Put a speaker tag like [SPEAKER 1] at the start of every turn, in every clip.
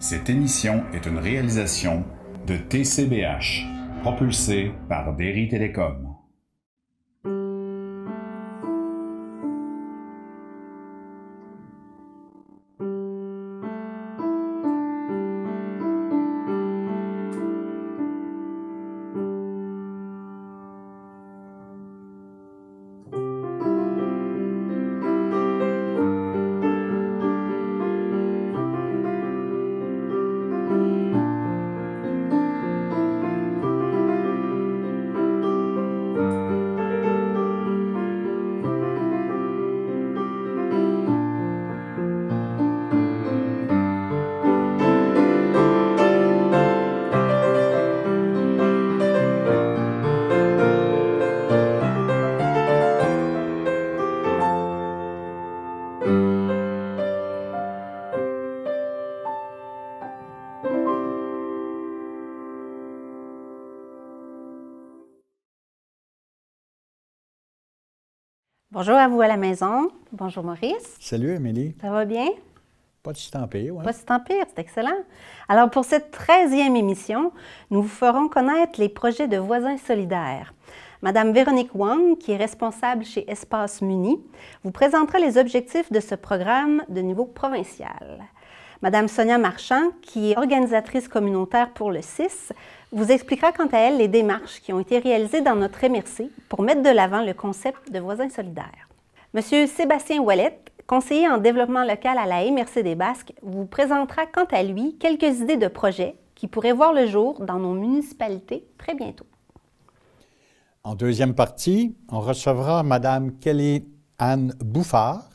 [SPEAKER 1] Cette émission est une réalisation de TCBH, propulsée par Derry Télécom.
[SPEAKER 2] Bonjour à vous à la maison. Bonjour Maurice.
[SPEAKER 3] Salut Amélie.
[SPEAKER 2] Ça va bien?
[SPEAKER 3] Pas de si tant pire, oui.
[SPEAKER 2] Pas si tant pire, c'est excellent. Alors pour cette 13e émission, nous vous ferons connaître les projets de voisins solidaires. Madame Véronique Wang, qui est responsable chez Espace Muni, vous présentera les objectifs de ce programme de niveau provincial. Madame Sonia Marchand, qui est organisatrice communautaire pour le CIS, vous expliquera quant à elle les démarches qui ont été réalisées dans notre MRC pour mettre de l'avant le concept de voisins solidaires. Monsieur Sébastien Ouellette, conseiller en développement local à la MRC des Basques, vous présentera quant à lui quelques idées de projets qui pourraient voir le jour dans nos municipalités très bientôt.
[SPEAKER 3] En deuxième partie, on recevra Mme Kelly-Anne Bouffard,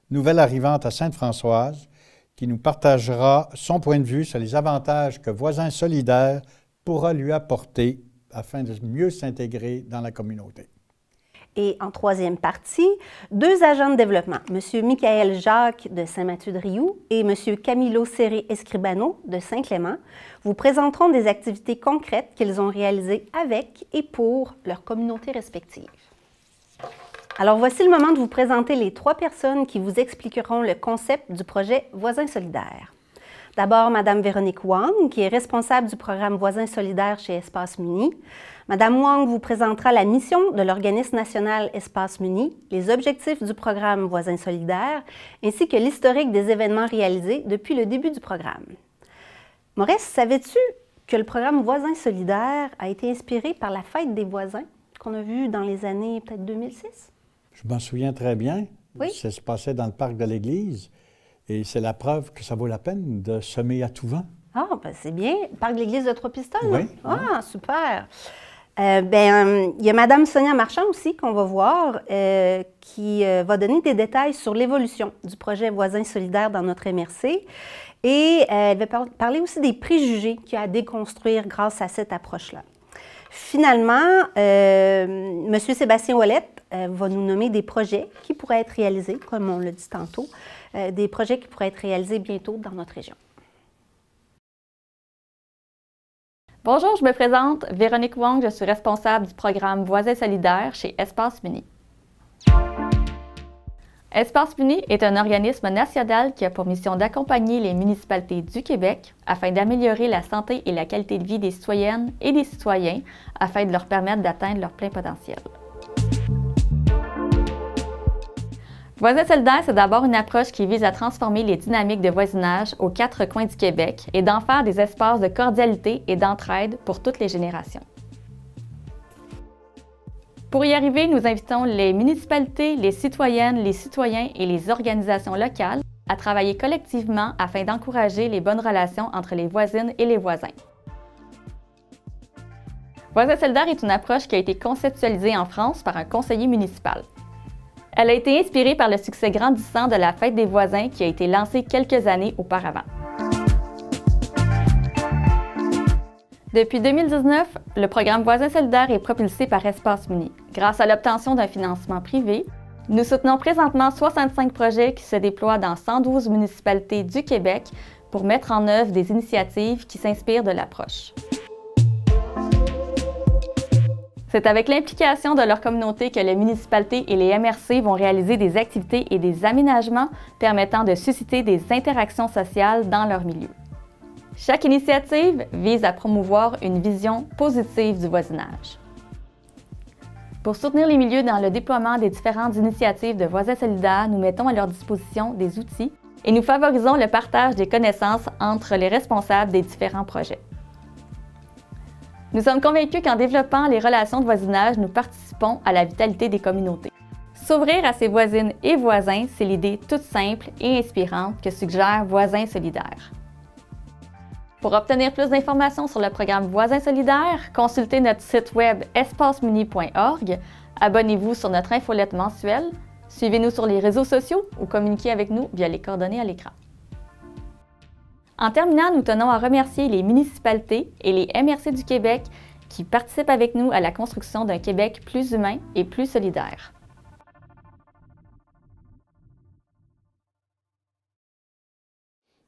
[SPEAKER 3] nouvelle arrivante à Sainte-Françoise, qui nous partagera son point de vue sur les avantages que Voisins solidaires pourra lui apporter afin de mieux s'intégrer dans la communauté.
[SPEAKER 2] Et en troisième partie, deux agents de développement, M. Michael Jacques de Saint-Mathieu-de-Rioux et M. Camilo Serré-Escribano de Saint-Clément, vous présenteront des activités concrètes qu'ils ont réalisées avec et pour leurs communautés respectives. Alors voici le moment de vous présenter les trois personnes qui vous expliqueront le concept du projet Voisins solidaires. D'abord, Mme Véronique Wang, qui est responsable du programme Voisins solidaires chez Espace Muni. Mme Wang vous présentera la mission de l'organisme national Espace Muni, les objectifs du programme Voisins solidaires, ainsi que l'historique des événements réalisés depuis le début du programme. Maurice, savais-tu que le programme Voisins solidaires a été inspiré par la fête des voisins qu'on a vue dans les années peut-être 2006?
[SPEAKER 3] Je m'en souviens très bien.
[SPEAKER 2] Oui.
[SPEAKER 3] Ça se passait dans le parc de l'église. Et c'est la preuve que ça vaut la peine de semer à tout vent.
[SPEAKER 2] Ah, ben c'est bien. Parc de l'église de Trois-Pistoles?
[SPEAKER 3] Oui.
[SPEAKER 2] Ah, super. Il y a Mme Sonia Marchand aussi qu'on va voir, qui va donner des détails sur l'évolution du projet Voisins solidaires dans notre MRC. Et elle va parler aussi des préjugés qu'il y a à déconstruire grâce à cette approche-là. Finalement, M. Sébastien Ouellette va nous nommer des projets qui pourraient être réalisés, comme on l'a dit tantôt, des projets qui pourraient être réalisés bientôt dans notre région.
[SPEAKER 4] Bonjour, je me présente, Véronique Wang, je suis responsable du programme Voisins solidaires chez Espace Muni. Espace Muni est un organisme national qui a pour mission d'accompagner les municipalités du Québec afin d'améliorer la santé et la qualité de vie des citoyennes et des citoyens afin de leur permettre d'atteindre leur plein potentiel. Voisins solidaires, c'est d'abord une approche qui vise à transformer les dynamiques de voisinage aux quatre coins du Québec et d'en faire des espaces de cordialité et d'entraide pour toutes les générations. Pour y arriver, nous invitons les municipalités, les citoyennes, les citoyens et les organisations locales à travailler collectivement afin d'encourager les bonnes relations entre les voisines et les voisins. Voisins solidaires est une approche qui a été conceptualisée en France par un conseiller municipal. Elle a été inspirée par le succès grandissant de la Fête des voisins qui a été lancée quelques années auparavant. Depuis 2019, le programme Voisins solidaires est propulsé par Espace Muni. Grâce à l'obtention d'un financement privé, nous soutenons présentement 65 projets qui se déploient dans 112 municipalités du Québec pour mettre en œuvre des initiatives qui s'inspirent de l'approche. C'est avec l'implication de leur communauté que les municipalités et les MRC vont réaliser des activités et des aménagements permettant de susciter des interactions sociales dans leur milieu. Chaque initiative vise à promouvoir une vision positive du voisinage. Pour soutenir les milieux dans le déploiement des différentes initiatives de voisins solidaires, nous mettons à leur disposition des outils et nous favorisons le partage des connaissances entre les responsables des différents projets. Nous sommes convaincus qu'en développant les relations de voisinage, nous participons à la vitalité des communautés. S'ouvrir à ses voisines et voisins, c'est l'idée toute simple et inspirante que suggère Voisins solidaires. Pour obtenir plus d'informations sur le programme Voisins solidaires, consultez notre site web espacemuni.org, abonnez-vous sur notre infolette mensuelle, suivez-nous sur les réseaux sociaux ou communiquez avec nous via les coordonnées à l'écran. En terminant, nous tenons à remercier les municipalités et les MRC du Québec qui participent avec nous à la construction d'un Québec plus humain et plus solidaire.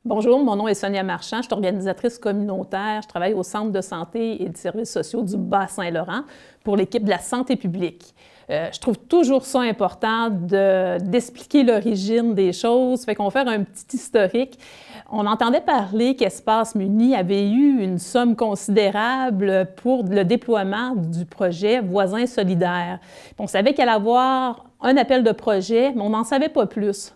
[SPEAKER 5] Bonjour, mon nom est Sonia Marchand, je suis organisatrice communautaire, je travaille au Centre de santé et de services sociaux du Bas-Saint-Laurent pour l'équipe de la santé publique. Je trouve toujours ça important d'expliquer l'origine des choses, fait qu'on va faire un petit historique. On entendait parler qu'Espace Muni avait eu une somme considérable pour le déploiement du projet Voisins solidaires. On savait qu'il allait avoir un appel de projet, mais on n'en savait pas plus.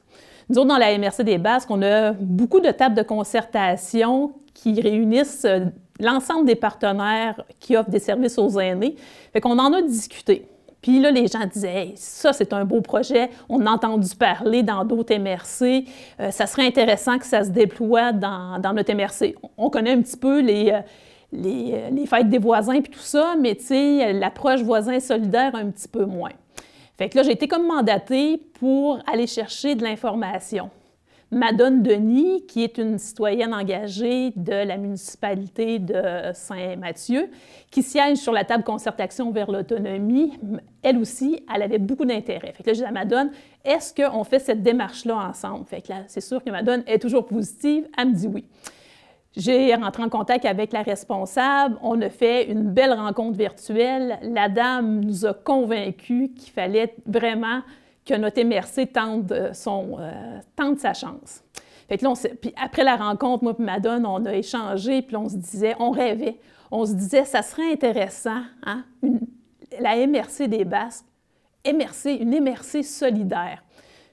[SPEAKER 5] Nous autres, dans la MRC des Basques, on a beaucoup de tables de concertation qui réunissent l'ensemble des partenaires qui offrent des services aux aînés. Fait qu'on en a discuté. Puis là, les gens disaient hey, « ça, c'est un beau projet, on a entendu parler dans d'autres MRC, ça serait intéressant que ça se déploie dans notre MRC. » On connaît un petit peu les fêtes des voisins puis tout ça, mais tu sais, l'approche voisin solidaire un petit peu moins. Fait que là, j'ai été comme mandatée pour aller chercher de l'information. Madone Denis, qui est une citoyenne engagée de la municipalité de Saint-Mathieu, qui siège sur la table concertation vers l'autonomie, elle aussi, elle avait beaucoup d'intérêt. Fait que là, j'ai dit à Madone, est-ce qu'on fait cette démarche-là ensemble? Fait que là, c'est sûr que Madone est toujours positive, elle me dit oui. J'ai rentré en contact avec la responsable, on a fait une belle rencontre virtuelle. La dame nous a convaincus qu'il fallait vraiment que notre MRC tente sa chance. Fait que là, puis après la rencontre, moi et Madone, on a échangé, puis on se disait, on rêvait. On se disait, ça serait intéressant, hein, la MRC des Basques, une MRC solidaire.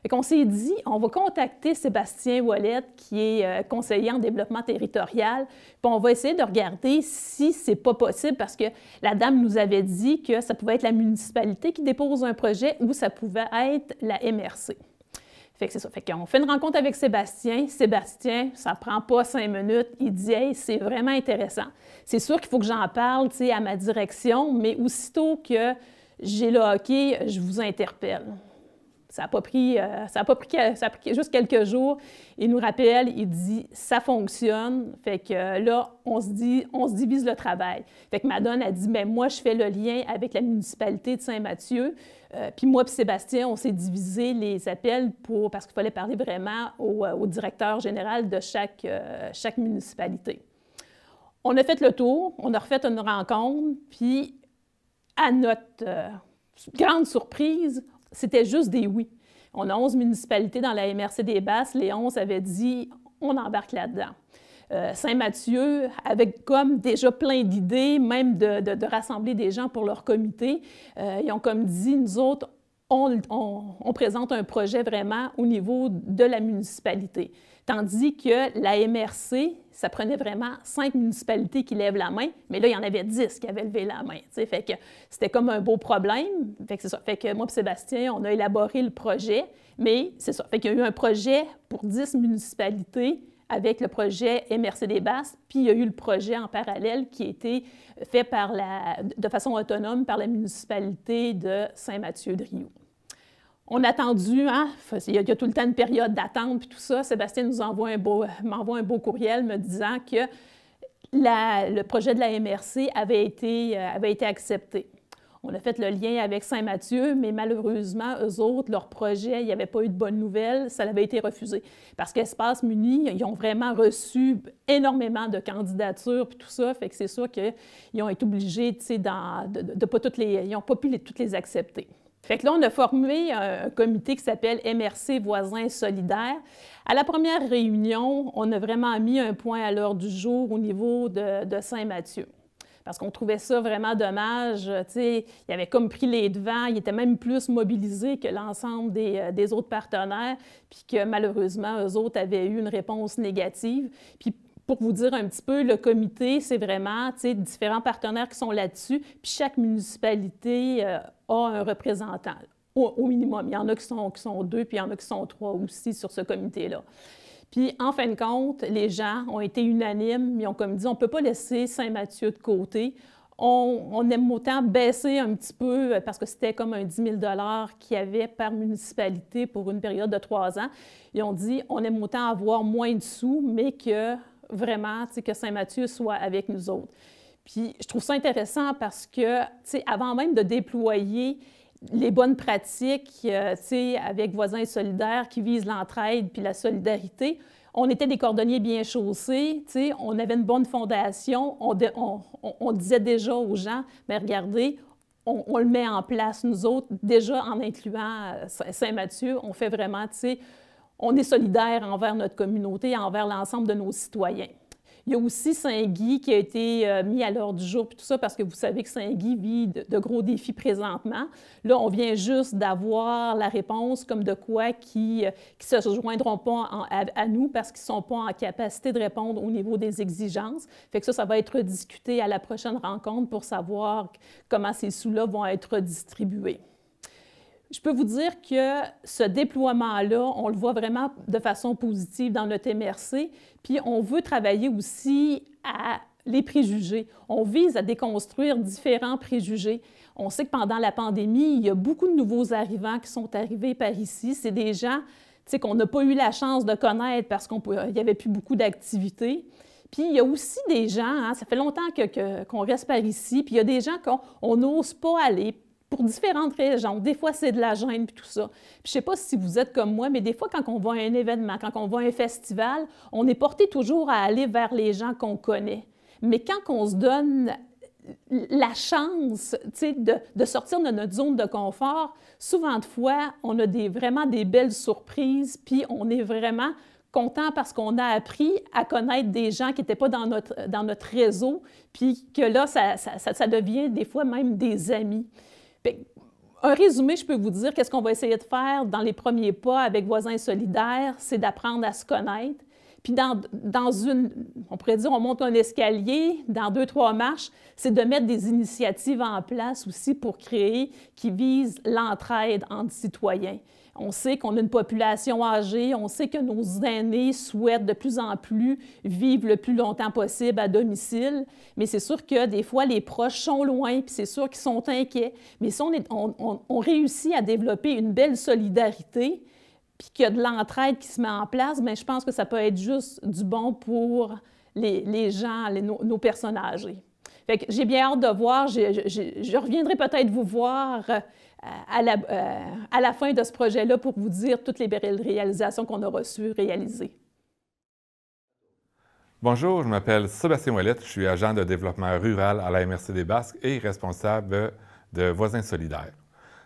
[SPEAKER 5] Fait qu'on s'est dit, on va contacter Sébastien Ouellette, qui est conseiller en développement territorial, puis on va essayer de regarder si c'est pas possible, parce que la dame nous avait dit que ça pouvait être la municipalité qui dépose un projet ou ça pouvait être la MRC. Fait que c'est ça. Fait qu'on fait une rencontre avec Sébastien. Sébastien, ça prend pas 5 minutes. Il dit « Hey, c'est vraiment intéressant. C'est sûr qu'il faut que j'en parle, tu sais, à ma direction, mais aussitôt que j'ai le hockey, je vous interpelle. » Ça n'a pas pris juste quelques jours. Il nous rappelle, il dit « ça fonctionne ». Fait que là, on se divise le travail. Fait que Madone a dit « mais moi, je fais le lien avec la municipalité de Saint-Mathieu ». Puis moi et Sébastien, on s'est divisé les appels parce qu'il fallait parler vraiment au directeur général de chaque municipalité. On a fait le tour, on a refait une rencontre, puis à notre grande surprise, c'était juste des oui. On a 11 municipalités dans la MRC des Basques. Les 11 avaient dit « on embarque là-dedans ». Saint-Mathieu avait comme déjà plein d'idées, même de rassembler des gens pour leur comité. Ils ont comme dit, nous autres, on présente un projet vraiment au niveau de la municipalité. Tandis que la MRC, ça prenait vraiment 5 municipalités qui lèvent la main, mais là, il y en avait 10 qui avaient levé la main. T'sais. Fait que c'était comme un beau problème. Fait que c'est ça. Fait que moi et Sébastien, on a élaboré le projet, mais c'est ça. Fait qu'il y a eu un projet pour 10 municipalités avec le projet MRC des Basques, puis il y a eu le projet en parallèle qui a été fait de façon autonome par la municipalité de Saint-Mathieu-de-Riou. On a attendu, hein? Il y a tout le temps une période d'attente puis tout ça. Sébastien m'envoie un beau courriel me disant que le projet de la MRC avait été accepté. On a fait le lien avec Saint-Mathieu, mais malheureusement, eux autres, leur projet, il n'y avait pas eu de bonnes nouvelles, ça avait été refusé. Parce qu'Espace Muni, ils ont vraiment reçu énormément de candidatures puis tout ça, fait que c'est sûr qu'ils ont été obligés, tu sais, ils n'ont pas pu toutes les accepter. Fait que là, on a formé un comité qui s'appelle MRC Voisins solidaires. À la première réunion, on a vraiment mis un point à l'ordre du jour au niveau de Saint-Mathieu. Parce qu'on trouvait ça vraiment dommage. Tu sais, il avait comme pris les devants, il était même plus mobilisé que l'ensemble des autres partenaires, puis que malheureusement, eux autres avaient eu une réponse négative. Puis pour vous dire un petit peu, le comité, c'est vraiment, tu sais, différents partenaires qui sont là-dessus, puis chaque municipalité a un représentant, au minimum. Il y en a qui sont 2, puis il y en a qui sont 3 aussi sur ce comité-là. Puis, en fin de compte, les gens ont été unanimes. Ils ont comme dit, on ne peut pas laisser Saint-Mathieu de côté. On aime autant baisser un petit peu, parce que c'était comme un 10 000 qu'il y avait par municipalité pour une période de 3 ans. Ils ont dit, on aime autant avoir moins de sous, mais que vraiment, tu sais, que Saint-Mathieu soit avec nous autres. Puis, je trouve ça intéressant parce que, tu sais, avant même de déployer les bonnes pratiques, tu sais, avec Voisins solidaires qui visent l'entraide puis la solidarité, on était des cordonniers bien chaussés, tu sais, on avait une bonne fondation, on disait déjà aux gens, mais regardez, on le met en place, nous autres, déjà en incluant Saint-Mathieu, on fait vraiment, tu sais, on est solidaire envers notre communauté, envers l'ensemble de nos citoyens. Il y a aussi Saint-Guy qui a été mis à l'ordre du jour, puis tout ça, parce que vous savez que Saint-Guy vit de gros défis présentement. Là, on vient juste d'avoir la réponse comme de quoi qui ne se joindront pas à nous parce qu'ils ne sont pas en capacité de répondre au niveau des exigences. Fait que ça va être discuté à la prochaine rencontre pour savoir comment ces sous-là vont être distribués. Je peux vous dire que ce déploiement-là, on le voit vraiment de façon positive dans notre MRC, puis on veut travailler aussi à les préjugés. On vise à déconstruire différents préjugés. On sait que pendant la pandémie, il y a beaucoup de nouveaux arrivants qui sont arrivés par ici. C'est des gens, tu sais, qu'on n'a pas eu la chance de connaître parce qu'il n'y avait plus beaucoup d'activités. Puis il y a aussi des gens, hein, ça fait longtemps qu'on reste par ici, puis il y a des gens qu'on n'ose pas aller pour différentes raisons. Des fois, c'est de la gêne, puis tout ça. Puis je ne sais pas si vous êtes comme moi, mais des fois, quand on va à un événement, quand on va à un festival, on est porté toujours à aller vers les gens qu'on connaît. Mais quand on se donne la chance, tu sais, de sortir de notre zone de confort, souvent de fois, on a vraiment des belles surprises, puis on est vraiment content parce qu'on a appris à connaître des gens qui n'étaient pas dans notre réseau, puis que là, ça devient des fois même des amis. Un résumé, je peux vous dire, qu'est-ce qu'on va essayer de faire dans les premiers pas avec Voisins solidaires, c'est d'apprendre à se connaître. Puis on pourrait dire, on monte un escalier, dans 2-3 marches, c'est de mettre des initiatives en place aussi pour créer, qui visent l'entraide entre citoyens. On sait qu'on a une population âgée, on sait que nos aînés souhaitent de plus en plus vivre le plus longtemps possible à domicile, mais c'est sûr que des fois, les proches sont loin, puis c'est sûr qu'ils sont inquiets. Mais si on réussit à développer une belle solidarité, puis qu'il y a de l'entraide qui se met en place, bien, je pense que ça peut être juste du bon pour les gens, nos personnes âgées. Fait que j'ai bien hâte de voir, je reviendrai peut-être vous voir à la fin de ce projet-là pour vous dire toutes les belles réalisations qu'on aura su réaliser.
[SPEAKER 6] Bonjour, je m'appelle Sébastien Ouellette, je suis agent de développement rural à la MRC des Basques et responsable de Voisins solidaires.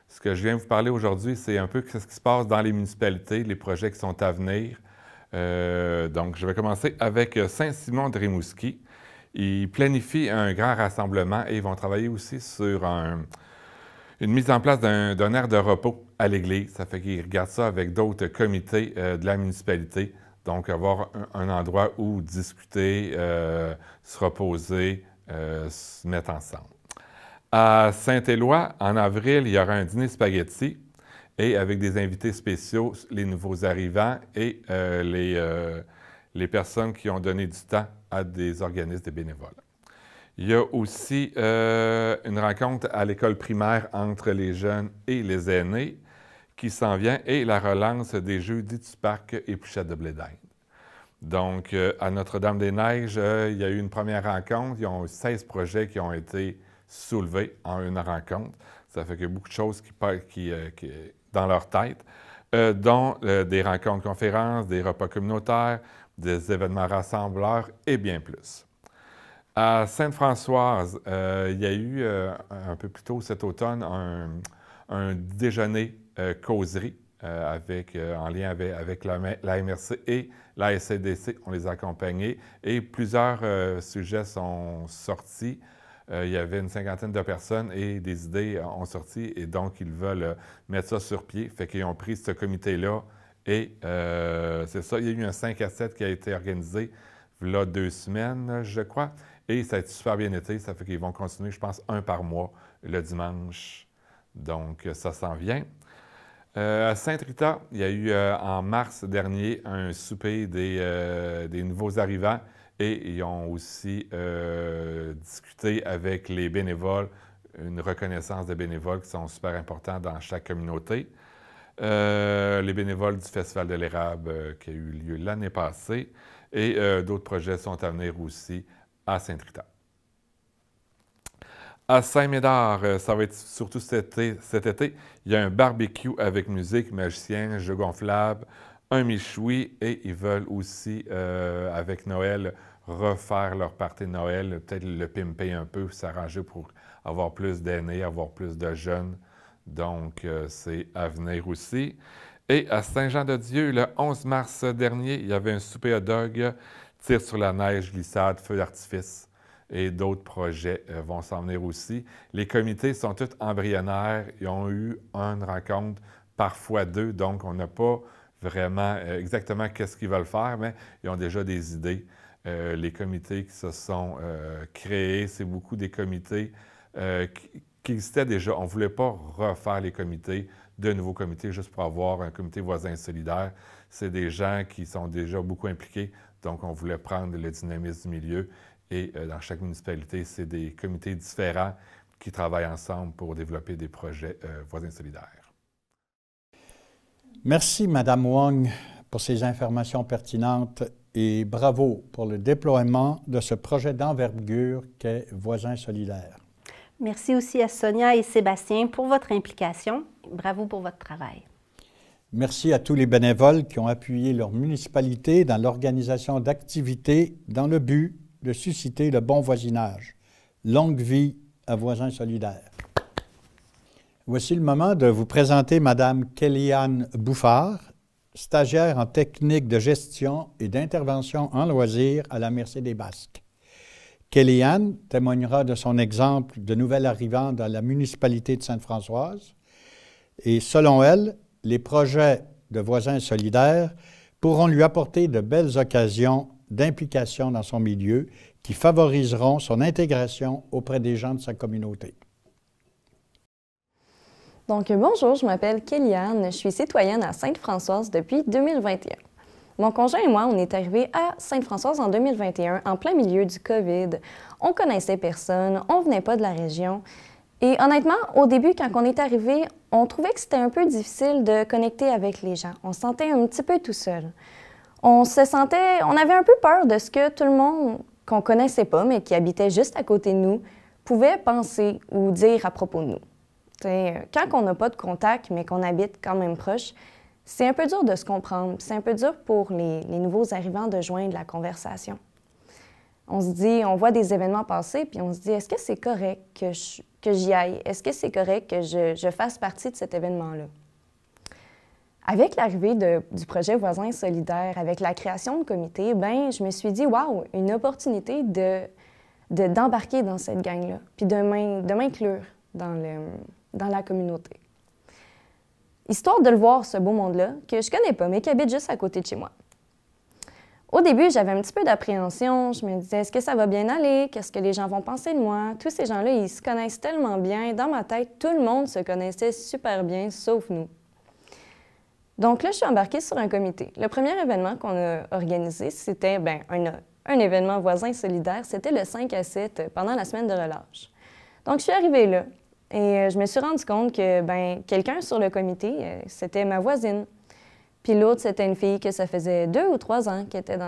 [SPEAKER 6] Ce que je viens vous parler aujourd'hui, c'est un peu ce qui se passe dans les municipalités, les projets qui sont à venir. Donc, je vais commencer avec Saint-Simon-de-Rimouski. Ils planifient un grand rassemblement et ils vont travailler aussi sur une mise en place d'un aire de repos à l'église. Ça fait qu'ils regardent ça avec d'autres comités de la municipalité. Donc, avoir un endroit où discuter, se reposer, se mettre ensemble. À Saint-Éloi, en avril, il y aura un dîner spaghetti et avec des invités spéciaux, les nouveaux arrivants et les personnes qui ont donné du temps à des organismes, des bénévoles. Il y a aussi une rencontre à l'école primaire entre les jeunes et les aînés qui s'en vient et la relance des Jeudis du parc Épluchette de blé d'Inde. Donc, à Notre-Dame-des-Neiges, il y a eu une première rencontre. Ils ont eu 16 projets qui ont été soulevés en une rencontre. Ça fait qu'il y a beaucoup de choses qui dans leur tête, dont des rencontres conférences, des repas communautaires, des événements rassembleurs et bien plus. À Sainte-Françoise, il y a eu un peu plus tôt cet automne un déjeuner causerie en lien avec la MRC et la SCDC. On les a accompagnés et plusieurs sujets sont sortis. Il y avait une cinquantaine de personnes et des idées ont sorti et donc ils veulent mettre ça sur pied. Fait qu'ils ont pris ce comité-là et c'est ça, il y a eu un 5 à 7 qui a été organisé il y a 2 semaines, je crois, et ça a été super bien été. Ça fait qu'ils vont continuer, je pense, 1 par mois le dimanche. Donc, ça s'en vient. À Sainte-Rita, il y a eu en mars dernier un souper des nouveaux arrivants et ils ont aussi discuté avec les bénévoles, une reconnaissance des bénévoles qui sont super importants dans chaque communauté. Les bénévoles du Festival de l'érable qui a eu lieu l'année passée et d'autres projets sont à venir aussi à Sainte-Rita. À Saint-Médard, ça va être surtout cet été, il y a un barbecue avec musique, magicien, jeux gonflables, un méchoui et ils veulent aussi, avec Noël, refaire leur party de Noël, peut-être le pimper un peu, s'arranger pour avoir plus d'aînés, avoir plus de jeunes. Donc, c'est à venir aussi. Et à Saint-Jean-de-Dieu, le 11 mars dernier, il y avait un souper hot dog, tir sur la neige, glissade, feu d'artifice et d'autres projets vont s'en venir aussi. Les comités sont tous embryonnaires. Ils ont eu une rencontre, parfois 2, donc on n'a pas vraiment exactement qu'est-ce qu'ils veulent faire, mais ils ont déjà des idées. Les comités qui se sont créés, c'est beaucoup des comités qui existaient déjà. On ne voulait pas refaire les comités, de nouveaux comités, juste pour avoir un comité voisin solidaire. C'est des gens qui sont déjà beaucoup impliqués, donc on voulait prendre le dynamisme du milieu. Et dans chaque municipalité, c'est des comités différents qui travaillent ensemble pour développer des projets voisins solidaires.
[SPEAKER 3] Merci, Mme Wong, pour ces informations pertinentes et bravo pour le déploiement de ce projet d'envergure qu'est Voisins solidaires.
[SPEAKER 2] Merci aussi à Sonia et Sébastien pour votre implication. Bravo pour votre travail.
[SPEAKER 3] Merci à tous les bénévoles qui ont appuyé leur municipalité dans l'organisation d'activités dans le but de susciter le bon voisinage. Longue vie à Voisins solidaires. Voici le moment de vous présenter Mme Kellyanne Bouffard, stagiaire en technique de gestion et d'intervention en loisirs à la MRC des Basques. Kellyanne témoignera de son exemple de nouvel arrivant dans la municipalité de Sainte-Françoise et selon elle, les projets de Voisins solidaires pourront lui apporter de belles occasions d'implication dans son milieu qui favoriseront son intégration auprès des gens de sa communauté.
[SPEAKER 7] Donc, bonjour, je m'appelle Kellyanne, je suis citoyenne à Sainte-Françoise depuis 2021. Mon conjoint et moi, on est arrivés à Sainte-Françoise en 2021, en plein milieu du COVID. On connaissait personne, on venait pas de la région. Et honnêtement, au début, quand on est arrivé, on trouvait que c'était un peu difficile de connecter avec les gens. On se sentait un petit peu tout seul. On avait un peu peur de ce que tout le monde qu'on connaissait pas, mais qui habitait juste à côté de nous, pouvait penser ou dire à propos de nous. Quand on n'a pas de contact, mais qu'on habite quand même proche, c'est un peu dur de se comprendre. C'est un peu dur pour les nouveaux arrivants de joindre la conversation. On se dit, on voit des événements passer, puis on se dit, est-ce que c'est correct que j'y aille? Est-ce que c'est correct que je fasse partie de cet événement-là? Avec l'arrivée du projet Voisins solidaires, avec la création de comités, je me suis dit, waouh, une opportunité d'embarquer dans cette gang-là, puis de m'inclure dans la communauté. Histoire de le voir, ce beau monde-là, que je connais pas, mais qui habite juste à côté de chez moi. Au début, j'avais un petit peu d'appréhension. Je me disais, est-ce que ça va bien aller? Qu'est-ce que les gens vont penser de moi? Tous ces gens-là, ils se connaissent tellement bien. Dans ma tête, tout le monde se connaissait super bien, sauf nous. Donc là, je suis embarquée sur un comité. Le premier événement qu'on a organisé, c'était un événement voisin solidaire. C'était le 5 à 7 pendant la semaine de relâche. Donc, je suis arrivée là et je me suis rendu compte que quelqu'un sur le comité, c'était ma voisine. Puis l'autre, c'était une fille que ça faisait 2 ou 3 ans qu'elle était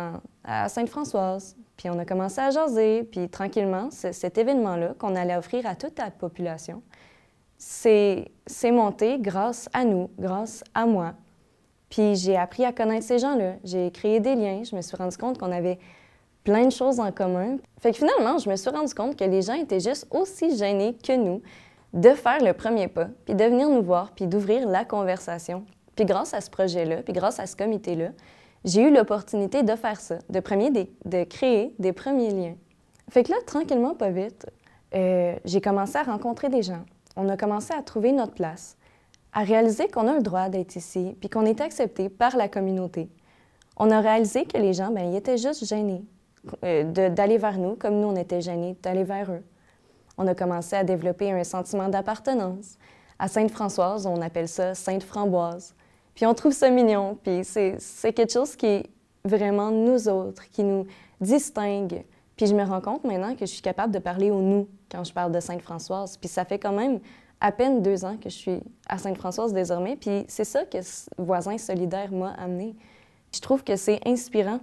[SPEAKER 7] à Sainte-Françoise. Puis on a commencé à jaser, puis tranquillement, cet événement-là qu'on allait offrir à toute la population, c'est monté grâce à nous, grâce à moi. Puis j'ai appris à connaître ces gens-là, j'ai créé des liens, je me suis rendu compte qu'on avait plein de choses en commun. Fait que finalement, je me suis rendu compte que les gens étaient juste aussi gênés que nous de faire le premier pas, puis de venir nous voir, puis d'ouvrir la conversation. Puis grâce à ce projet-là, puis grâce à ce comité-là, j'ai eu l'opportunité de faire ça, de créer des premiers liens. Fait que là, tranquillement, pas vite, j'ai commencé à rencontrer des gens. On a commencé à trouver notre place, à réaliser qu'on a le droit d'être ici, puis qu'on est accepté par la communauté. On a réalisé que les gens, bien, ils étaient juste gênés d'aller vers nous, comme nous, on était gênés d'aller vers eux. On a commencé à développer un sentiment d'appartenance. À Sainte-Françoise, on appelle ça Sainte-Framboise. Puis on trouve ça mignon, puis c'est quelque chose qui est vraiment nous autres, qui nous distingue. Puis je me rends compte maintenant que je suis capable de parler au « nous » quand je parle de Sainte-Françoise. Puis ça fait quand même à peine 2 ans que je suis à Sainte-Françoise désormais, puis c'est ça que Voisins solidaires m'a amené. Je trouve que c'est inspirant.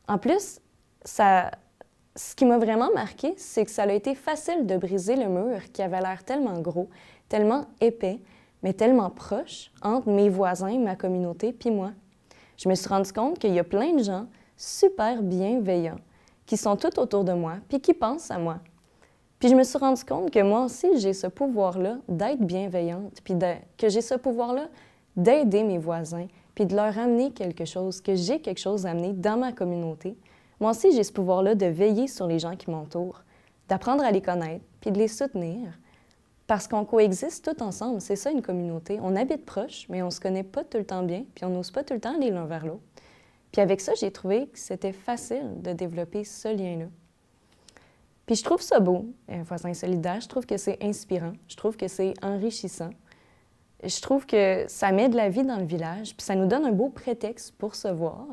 [SPEAKER 7] En plus, ce qui m'a vraiment marqué, c'est que ça a été facile de briser le mur qui avait l'air tellement gros, tellement épais, mais tellement proche entre mes voisins, ma communauté, puis moi. Je me suis rendu compte qu'il y a plein de gens super bienveillants qui sont tout autour de moi, puis qui pensent à moi. Puis je me suis rendu compte que moi aussi, j'ai ce pouvoir-là d'être bienveillante, puis que j'ai ce pouvoir-là d'aider mes voisins, puis de leur amener quelque chose, que j'ai quelque chose à amener dans ma communauté. Moi aussi, j'ai ce pouvoir-là de veiller sur les gens qui m'entourent, d'apprendre à les connaître, puis de les soutenir. Parce qu'on coexiste tout ensemble, c'est ça une communauté. On habite proche, mais on ne se connaît pas tout le temps bien, puis on n'ose pas tout le temps aller l'un vers l'autre. Puis avec ça, j'ai trouvé que c'était facile de développer ce lien-là. Puis je trouve ça beau, Voisins solidaires, je trouve que c'est inspirant, je trouve que c'est enrichissant. Je trouve que ça met de la vie dans le village, puis ça nous donne un beau prétexte pour se voir,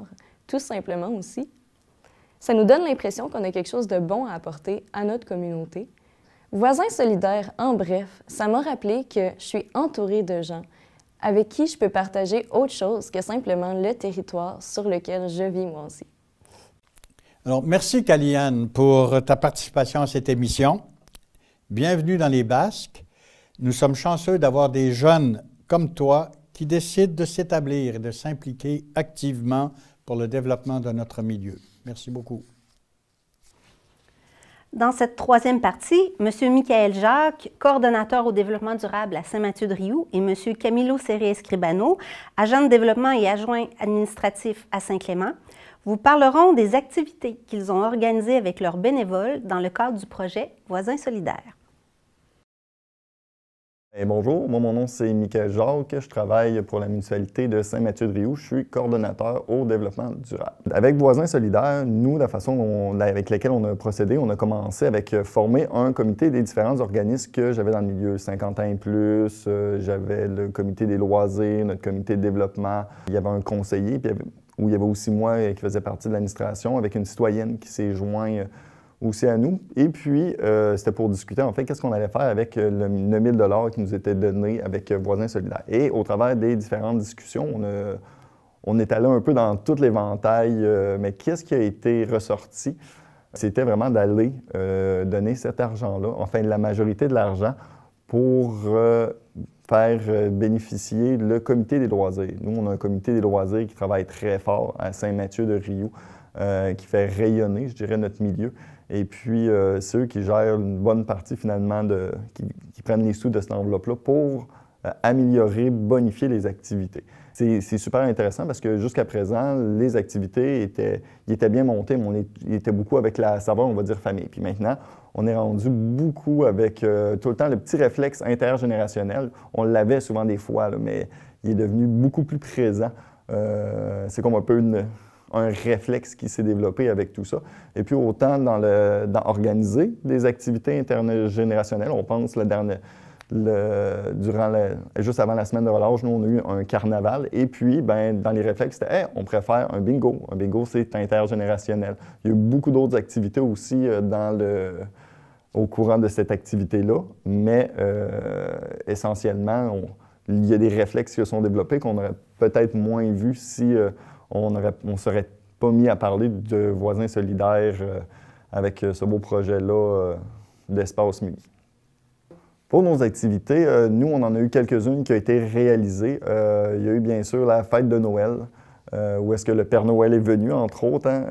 [SPEAKER 7] tout simplement aussi. Ça nous donne l'impression qu'on a quelque chose de bon à apporter à notre communauté. Voisins solidaires, en bref, ça m'a rappelé que je suis entourée de gens avec qui je peux partager autre chose que simplement le territoire sur lequel je vis moi aussi.
[SPEAKER 3] Alors, merci Kaliane pour ta participation à cette émission. Bienvenue dans les Basques. Nous sommes chanceux d'avoir des jeunes comme toi qui décident de s'établir et de s'impliquer activement pour le développement de notre milieu. Merci beaucoup.
[SPEAKER 2] Dans cette 3e partie, M. Michaël Jacques, coordonnateur au développement durable à Saint-Mathieu-de-Rioux, et M. Camilo Serré-Escribano, agent de développement et adjoint administratif à Saint-Clément, vous parleront des activités qu'ils ont organisées avec leurs bénévoles dans le cadre du projet Voisins solidaires.
[SPEAKER 8] Bonjour, moi mon nom c'est Michaël Jacques, je travaille pour la municipalité de Saint-Mathieu-de-Rioux, je suis coordonnateur au développement durable. Avec Voisins solidaires, nous, la façon avec laquelle on a procédé, on a commencé avec former un comité des différents organismes que j'avais dans le milieu, 50 ans et plus, j'avais le comité des loisirs, notre comité de développement, il y avait un conseiller, puis où il y avait aussi moi qui faisais partie de l'administration, avec une citoyenne qui s'est jointe aussi à nous. Et puis, c'était pour discuter, en fait, qu'est-ce qu'on allait faire avec le 9 000 qui nous était donné avec Voisins solidaires. Et au travers des différentes discussions, on est allé un peu dans tout l'éventail, mais qu'est-ce qui a été ressorti? C'était vraiment d'aller donner cet argent-là, enfin la majorité de l'argent, pour faire bénéficier le comité des loisirs. Nous, on a un comité des loisirs qui travaille très fort à Saint-Mathieu-de-Rioux, qui fait rayonner, je dirais, notre milieu. Et puis, c'est eux qui gèrent une bonne partie, finalement, qui prennent les sous de cette enveloppe-là pour améliorer, bonifier les activités. C'est super intéressant parce que jusqu'à présent, les activités étaient bien montées, mais on était beaucoup avec la saveur, on va dire, famille. Puis maintenant, on est rendu beaucoup avec tout le temps le petit réflexe intergénérationnel. On l'avait souvent des fois, là, mais il est devenu beaucoup plus présent. C'est comme un peu un réflexe qui s'est développé avec tout ça. Et puis autant dans organiser des activités intergénérationnelles, on pense juste avant la semaine de relâche, nous, on a eu un carnaval. Et puis, ben, dans les réflexes, c'était hey, on préfère un bingo. Un bingo, c'est intergénérationnel. Il y a eu beaucoup d'autres activités aussi au courant de cette activité-là, mais essentiellement, il y a des réflexes qui se sont développés qu'on aurait peut-être moins vus si on ne serait pas mis à parler de Voisins solidaires avec ce beau projet-là d'Espace Midi. Pour nos activités, nous, on en a eu quelques-unes qui ont été réalisées. Il y a eu bien sûr la fête de Noël. où est-ce que le Père Noël est venu, entre autres. Hein?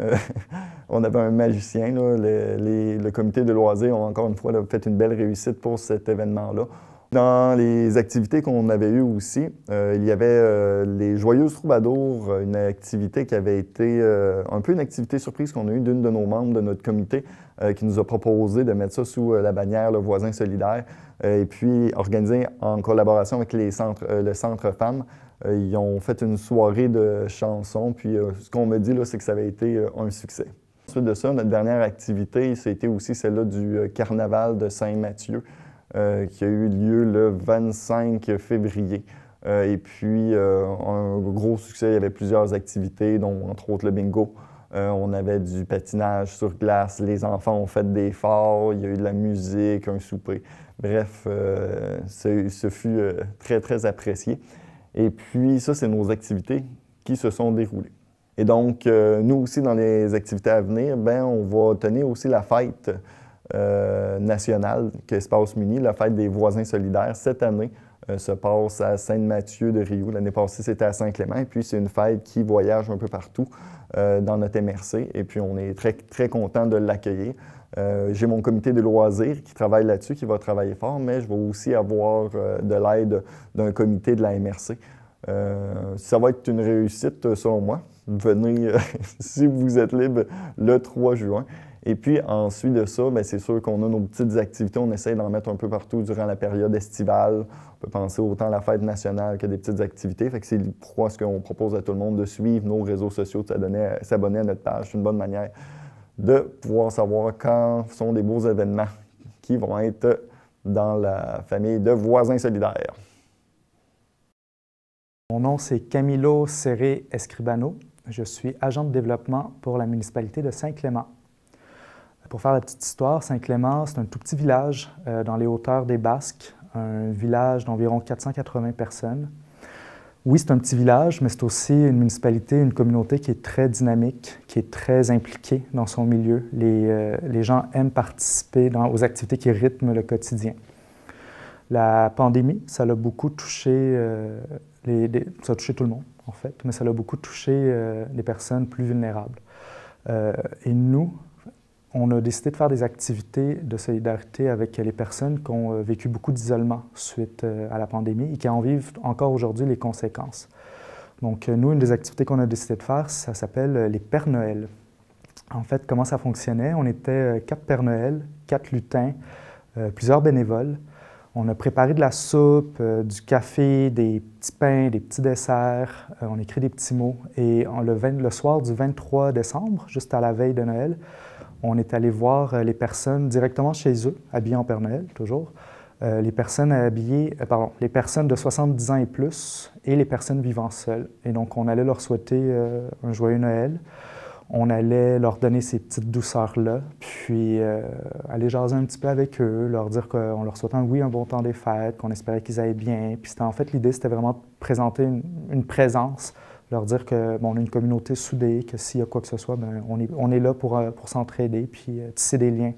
[SPEAKER 8] On avait un magicien. Là. Le comité de loisirs ont encore une fois là, fait une belle réussite pour cet événement-là. Dans les activités qu'on avait eues aussi, il y avait les Joyeuses Troubadours, une activité qui avait été un peu une activité surprise qu'on a eue d'une de nos membres de notre comité qui nous a proposé de mettre ça sous la bannière le Voisin solidaire et puis organisé en collaboration avec le Centre Femmes. Ils ont fait une soirée de chansons, puis ce qu'on me dit, là, c'est que ça avait été un succès. Ensuite de ça, notre dernière activité, c'était aussi celle-là du Carnaval de Saint-Mathieu, qui a eu lieu le 25 février. Et puis, un gros succès, il y avait plusieurs activités, dont entre autres le bingo. On avait du patinage sur glace, les enfants ont fait des phares, il y a eu de la musique, un souper. Bref, ce fut très, très apprécié. Et puis, ça, c'est nos activités qui se sont déroulées. Et donc, nous aussi, dans les activités à venir, bien, on va tenir aussi la fête nationale qu'Espace Muni, la fête des voisins solidaires. Cette année, se passe à Saint-Mathieu-de-Riou. L'année passée, c'était à Saint-Clément. Et puis, c'est une fête qui voyage un peu partout dans notre MRC. Et puis, on est très, très content de l'accueillir. J'ai mon comité de loisirs qui travaille là-dessus, qui va travailler fort, mais je vais aussi avoir de l'aide d'un comité de la MRC. Ça va être une réussite, selon moi. Venez, si vous êtes libre, le 3 juin. Et puis, ensuite de ça, c'est sûr qu'on a nos petites activités. On essaie d'en mettre un peu partout durant la période estivale. On peut penser autant à la fête nationale que des petites activités. Fait que c'est pourquoi ce qu'on propose à tout le monde de suivre nos réseaux sociaux, de s'abonner à notre page. C'est une bonne manière de pouvoir savoir quand sont des beaux événements qui vont être dans la famille de Voisins solidaires.
[SPEAKER 9] Mon nom, c'est Camilo Serré Escribano. Je suis agent de développement pour la municipalité de Saint-Clément. Pour faire la petite histoire, Saint-Clément, c'est un tout petit village dans les hauteurs des Basques, un village d'environ 480 personnes. Oui, c'est un petit village, mais c'est aussi une municipalité, une communauté qui est très dynamique, qui est très impliquée dans son milieu. Les gens aiment participer aux activités qui rythment le quotidien. La pandémie, ça l'a beaucoup touché, ça a touché tout le monde, en fait, mais ça l'a beaucoup touché les personnes plus vulnérables. Et nous, on a décidé de faire des activités de solidarité avec les personnes qui ont vécu beaucoup d'isolement suite à la pandémie et qui en vivent encore aujourd'hui les conséquences. Donc, nous, une des activités qu'on a décidé de faire, ça s'appelle les Pères Noël. En fait, comment ça fonctionnait? On était 4 Pères Noël, 4 lutins, plusieurs bénévoles. On a préparé de la soupe, du café, des petits pains, des petits desserts. On a écrit des petits mots. Et le soir du 23 décembre, juste à la veille de Noël, on est allé voir les personnes directement chez eux, habillées en Père Noël, toujours. Les personnes de 70 ans et plus et les personnes vivant seules. Et donc, on allait leur souhaiter un joyeux Noël. On allait leur donner ces petites douceurs-là, puis aller jaser un petit peu avec eux, leur dire qu'on leur souhaitait un bon temps des fêtes, qu'on espérait qu'ils aillent bien. Puis en fait, l'idée, c'était vraiment de présenter une présence, leur dire qu'on a une communauté soudée, que s'il y a quoi que ce soit, on est là pour s'entraider, puis tisser des liens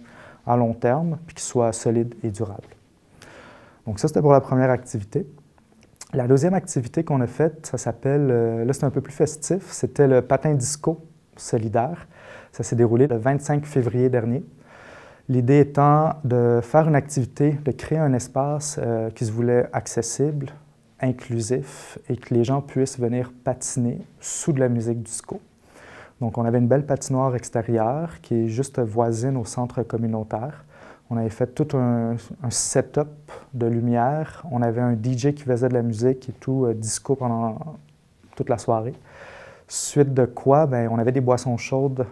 [SPEAKER 9] à long terme, puis qu'ils soient solides et durables. Donc ça, c'était pour la première activité. La deuxième activité qu'on a faite, ça s'appelle, là c'est un peu plus festif, c'était le patin disco solidaire. Ça s'est déroulé le 25 février dernier. L'idée étant de faire une activité, de créer un espace qui se voulait accessible, inclusif et que les gens puissent venir patiner sous de la musique disco. Donc, on avait une belle patinoire extérieure qui est juste voisine au centre communautaire. On avait fait tout un setup de lumière. On avait un DJ qui faisait de la musique et tout disco pendant toute la soirée. Suite de quoi, on avait des boissons chaudes,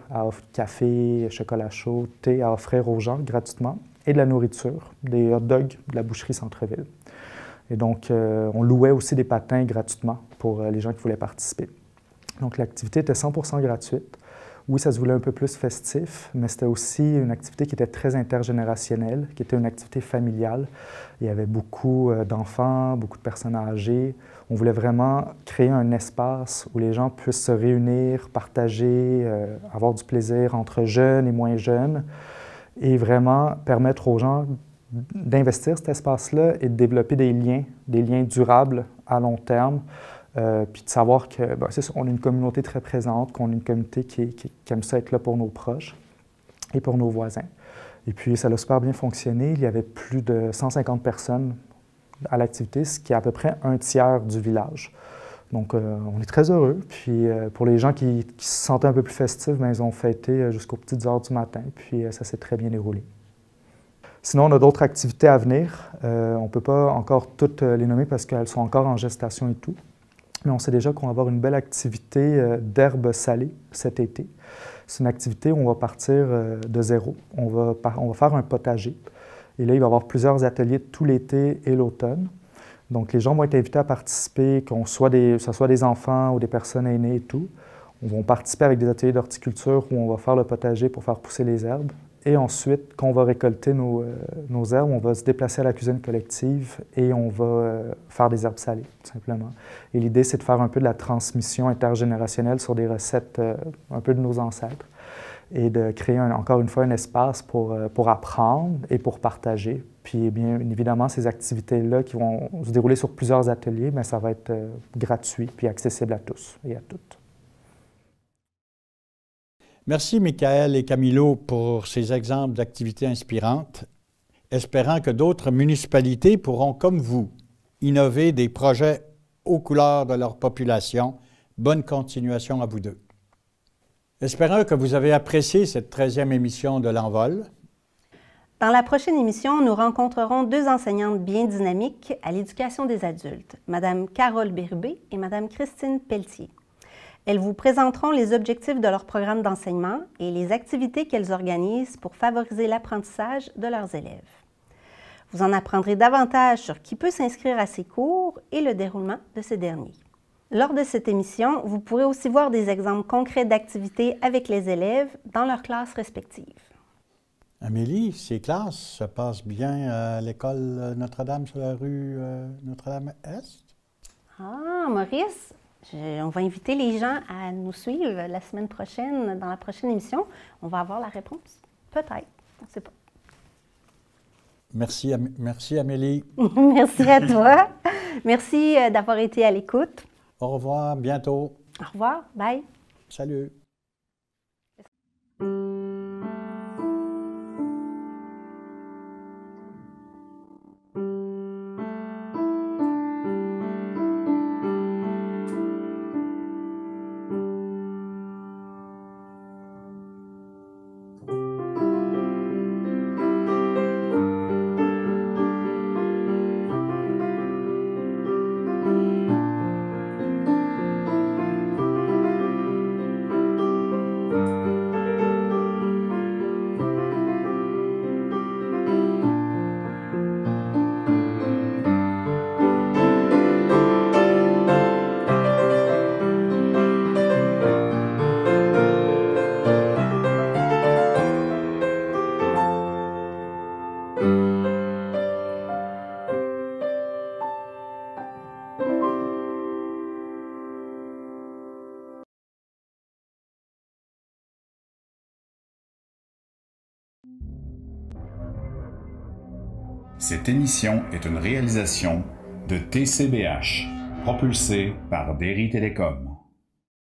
[SPEAKER 9] café, chocolat chaud, thé à offrir aux gens gratuitement et de la nourriture, des hot dogs de la boucherie Centre-Ville. Et donc, on louait aussi des patins gratuitement pour les gens qui voulaient participer. Donc, l'activité était 100% gratuite. Oui, ça se voulait un peu plus festif, mais c'était aussi une activité qui était très intergénérationnelle, qui était une activité familiale. Il y avait beaucoup d'enfants, beaucoup de personnes âgées. On voulait vraiment créer un espace où les gens puissent se réunir, partager, avoir du plaisir entre jeunes et moins jeunes, et vraiment permettre aux gens d'investir cet espace-là et de développer des liens durables à long terme, Puis de savoir que, on a une communauté très présente, qu'on a une communauté qui aime ça être là pour nos proches et pour nos voisins. Et puis, ça a super bien fonctionné. Il y avait plus de 150 personnes à l'activité, ce qui est à peu près un tiers du village. Donc, on est très heureux. Puis, pour les gens qui se sentaient un peu plus festifs, bien, ils ont fêté jusqu'aux petites heures du matin. Puis, ça s'est très bien déroulé. Sinon, on a d'autres activités à venir. On ne peut pas encore toutes les nommer parce qu'elles sont encore en gestation et tout. Mais on sait déjà qu'on va avoir une belle activité d'herbes salées cet été. C'est une activité où on va partir de zéro. On va faire un potager. Et là, il va y avoir plusieurs ateliers tout l'été et l'automne. Donc, les gens vont être invités à participer, que ce soit des enfants ou des personnes aînées et tout. On va participer avec des ateliers d'horticulture où on va faire le potager pour faire pousser les herbes. Et ensuite, quand on va récolter nos herbes, on va se déplacer à la cuisine collective et on va faire des herbes salées, tout simplement. Et l'idée, c'est de faire un peu de la transmission intergénérationnelle sur des recettes un peu de nos ancêtres et de créer encore une fois un espace pour apprendre et pour partager. Puis bien évidemment, ces activités-là qui vont se dérouler sur plusieurs ateliers, bien, ça va être gratuit puis accessible à tous et à toutes.
[SPEAKER 3] Merci Michael et Camilo pour ces exemples d'activités inspirantes, espérant que d'autres municipalités pourront, comme vous, innover des projets aux couleurs de leur population. Bonne continuation à vous deux. Espérons que vous avez apprécié cette 13e émission de l'Envol.
[SPEAKER 2] Dans la prochaine émission, nous rencontrerons deux enseignantes bien dynamiques à l'éducation des adultes, Mme Carole Bérubé et Mme Christine Pelletier. Elles vous présenteront les objectifs de leur programme d'enseignement et les activités qu'elles organisent pour favoriser l'apprentissage de leurs élèves. Vous en apprendrez davantage sur qui peut s'inscrire à ces cours et le déroulement de ces derniers. Lors de cette émission, vous pourrez aussi voir des exemples concrets d'activités avec les élèves dans leurs classes respectives.
[SPEAKER 3] Amélie, ces classes se passent bien à l'école Notre-Dame sur la rue Notre-Dame-Est?
[SPEAKER 2] Ah, Maurice, on va inviter les gens à nous suivre la semaine prochaine, dans la prochaine émission. On va avoir la réponse. Peut-être, on ne sait pas.
[SPEAKER 3] Merci Amélie.
[SPEAKER 2] Merci à toi. Merci d'avoir été à l'écoute.
[SPEAKER 3] Au revoir, bientôt.
[SPEAKER 2] Au revoir, bye.
[SPEAKER 3] Salut.
[SPEAKER 1] Cette émission est une réalisation de TCBH, propulsée par Derry Télécom.